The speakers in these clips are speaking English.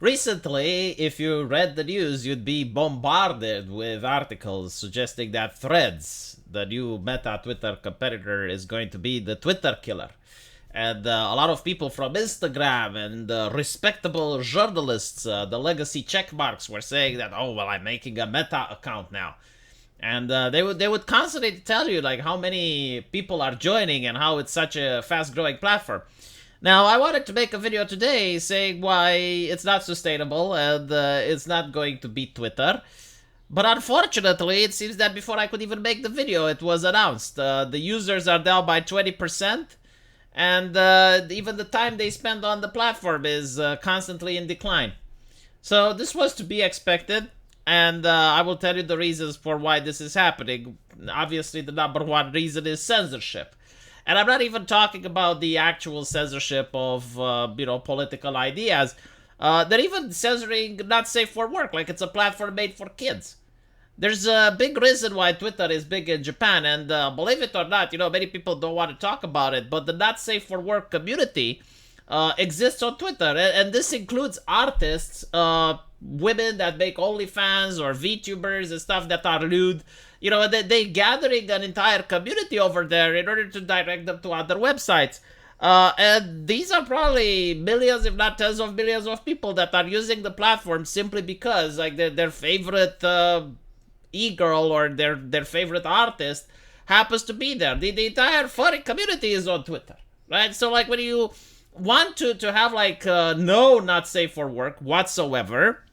Recently, if you read the news, you'd be bombarded with articles suggesting that Threads, the new Meta Twitter competitor, is going to be the Twitter killer. And a lot of people from Instagram and respectable journalists, the legacy checkmarks, were saying that, oh, well, I'm making a Meta account now. And they would constantly tell you like how many people are joining and how it's such a fast growing platform. Now, I wanted to make a video today saying why it's not sustainable and it's not going to beat Twitter. But unfortunately, it seems that before I could even make the video, it was announced. The users are down by 20%, and even the time they spend on the platform is constantly in decline. So this was to be expected, and I will tell you the reasons for why this is happening. Obviously, the number one reason is censorship. And I'm not even talking about the actual censorship of, political ideas. They're even censoring not safe for work, like it's a platform made for kids. There's a big reason why Twitter is big in Japan, and believe it or not, many people don't want to talk about it, but the not safe for work community exists on Twitter, and this includes artists, women that make OnlyFans or VTubers and stuff that are lewd. They gathering an entire community over there in order to direct them to other websites. And these are probably millions, if not tens of millions of people that are using the platform simply because like their favorite e-girl or their favorite artist happens to be there. The entire furry community is on Twitter, right? So like when you want to have like no not safe for work whatsoever,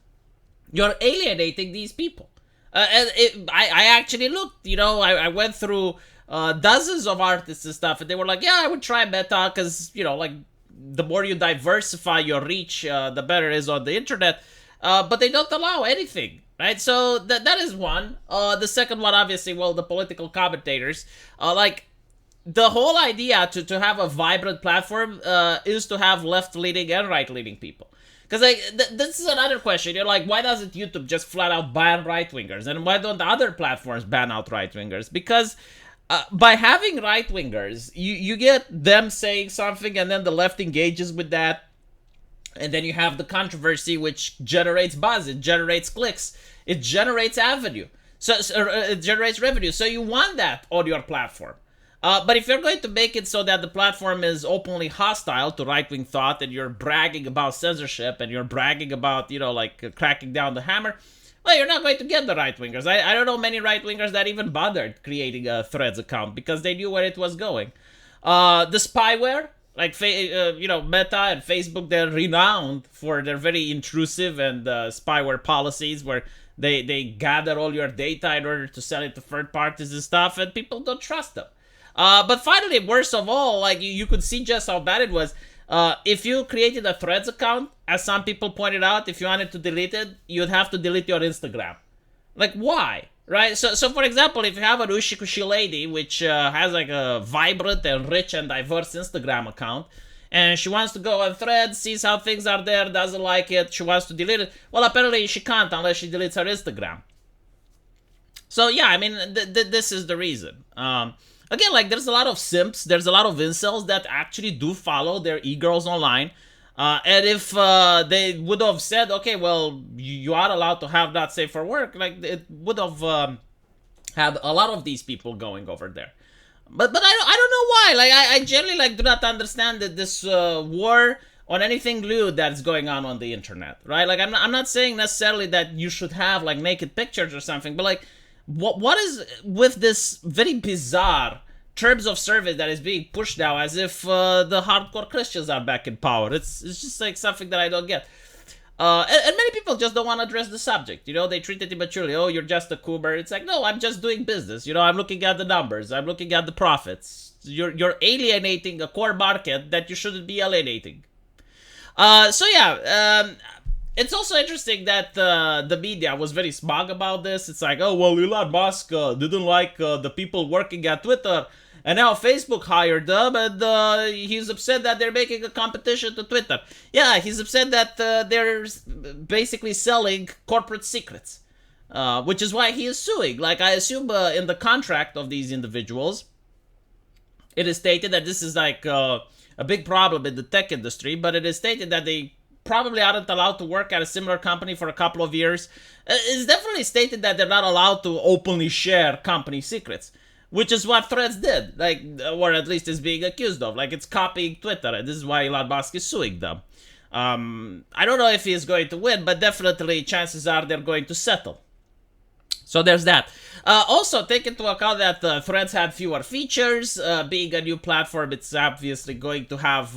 you're alienating these people. I actually looked, I went through dozens of artists and stuff, and they were like, yeah, I would try Meta because, like, the more you diversify your reach, the better it is on the internet. But they don't allow anything, right? So that is one. The second one, obviously, well, the political commentators. The whole idea to have a vibrant platform is to have left-leaning and right-leaning people. Because this is another question. You're like, why doesn't YouTube just flat out ban right-wingers? And why don't the other platforms ban out right-wingers? Because by having right-wingers, you get them saying something and then the left engages with that. And then you have the controversy, which generates buzz. It generates clicks. It generates avenue. So it generates revenue. So you want that on your platform. But if you're going to make it so that the platform is openly hostile to right-wing thought and you're bragging about censorship and you're bragging about, cracking down the hammer, well, you're not going to get the right-wingers. I don't know many right-wingers that even bothered creating a Threads account because they knew where it was going. The spyware, like, Meta and Facebook, they're renowned for their very intrusive and spyware policies where they gather all your data in order to sell it to third parties and stuff, and people don't trust them. But finally, worst of all, like you could see just how bad it was. If you created a Threads account, as some people pointed out, if you wanted to delete it, you'd have to delete your Instagram. Like, why? Right? So for example, if you have an Ushikushi lady, which has like a vibrant and rich and diverse Instagram account, and she wants to go on Threads, sees how things are there, doesn't like it, she wants to delete it, well, apparently she can't unless she deletes her Instagram. So yeah, I mean, this is the reason. Again, like, there's a lot of simps, there's a lot of incels that actually do follow their e-girls online. And if they would have said, okay, well, you are allowed to have that safe for work, like, it would have had a lot of these people going over there. But I don't know why. Like, I generally, like, do not understand that this war on anything lewd that's going on the internet, right? Like, I'm not saying necessarily that you should have, like, naked pictures or something, but, like, what is with this very bizarre terms of service that is being pushed now as if the hardcore Christians are back in power? It's just like something that I don't get. And many people just don't want to address the subject. They treat it immaturely. Oh, you're just a coomer. It's like, no, I'm just doing business. I'm looking at the numbers. I'm looking at the profits. You're alienating a core market that you shouldn't be alienating. It's also interesting that the media was very smug about this. It's like, oh, well, Elon Musk didn't like the people working at Twitter, and now Facebook hired them, and he's upset that they're making a competition to Twitter. Yeah, he's upset that they're basically selling corporate secrets, which is why he is suing. Like, I assume in the contract of these individuals, it is stated that this is like a big problem in the tech industry, but it is stated that they probably aren't allowed to work at a similar company for a couple of years. It's definitely stated that they're not allowed to openly share company secrets, which is what Threads did, like, or at least is being accused of. Like, it's copying Twitter, and this is why Elon Musk is suing them. I don't know if he is going to win, but definitely chances are they're going to settle. So there's that. Also, take into account that Threads had fewer features. Being a new platform, it's obviously going to have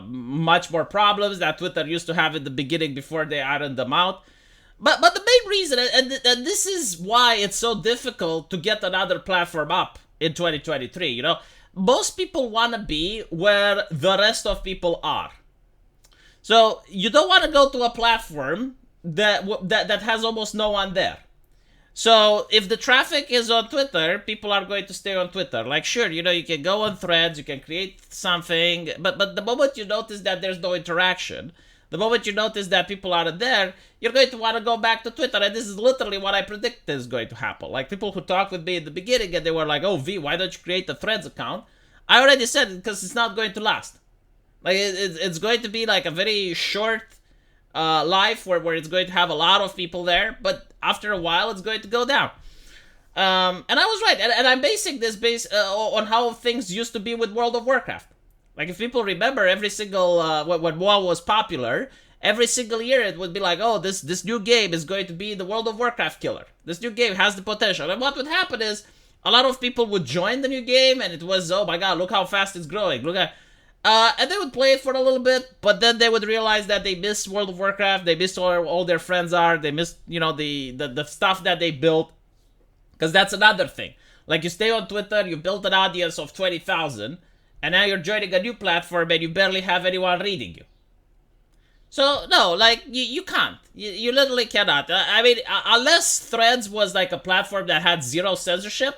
much more problems that Twitter used to have in the beginning before they ironed them out. But the main reason, and this is why it's so difficult to get another platform up in 2023, you know, most people want to be where the rest of people are. So you don't want to go to a platform that has almost no one there. So if the traffic is on Twitter, people are going to stay on Twitter. Like, sure, you know, you can go on Threads, you can create something, but the moment you notice that there's no interaction, the moment you notice that people aren't there, you're going to want to go back to Twitter. And this is literally what I predict is going to happen. Like, people who talked with me in the beginning and they were like, oh, V, why don't you create a Threads account? I already said it because it's not going to last. Like, it's going to be like a very short life where it's going to have a lot of people there, but after a while it's going to go down. And I was right, and I'm basing this on how things used to be with World of Warcraft. Like, if people remember, every single when WoW was popular, every single year it would be like, oh, this new game is going to be the World of Warcraft killer. This new game has the potential. And what would happen is a lot of people would join the new game, and it was, oh my god, look how fast it's growing, look at. And they would play it for a little bit, but then they would realize that they miss World of Warcraft, they miss where all their friends are, they miss, you know, the stuff that they built. Because that's another thing. Like, you stay on Twitter, you built an audience of 20,000, and now you're joining a new platform and you barely have anyone reading you. So, no, like, you can't. You literally cannot. I mean, unless Threads was like a platform that had zero censorship,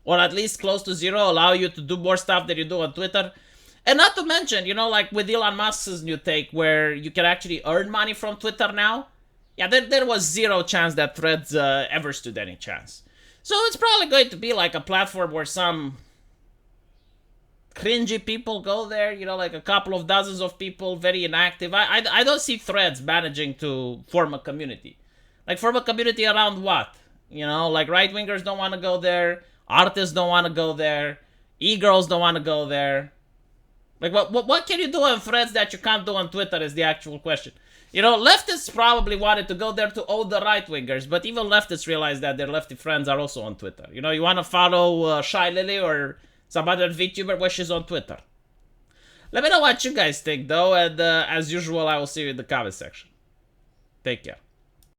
or at least close to zero, allow you to do more stuff than you do on Twitter. And not to mention, you know, like with Elon Musk's new take where you can actually earn money from Twitter now. Yeah, there was zero chance that Threads ever stood any chance. So it's probably going to be like a platform where some cringy people go there, you know, like a couple of dozens of people, very inactive. I don't see Threads managing to form a community. Like, form a community around what? You know, like right-wingers don't want to go there, artists don't want to go there, e-girls don't want to go there. Like, what can you do on Threads that you can't do on Twitter is the actual question. You know, leftists probably wanted to go there to own the right-wingers, but even leftists realize that their lefty friends are also on Twitter. You know, you want to follow Shy Lily or some other VTuber, well, she's on Twitter. Let me know what you guys think, though, and as usual, I will see you in the comment section. Take care.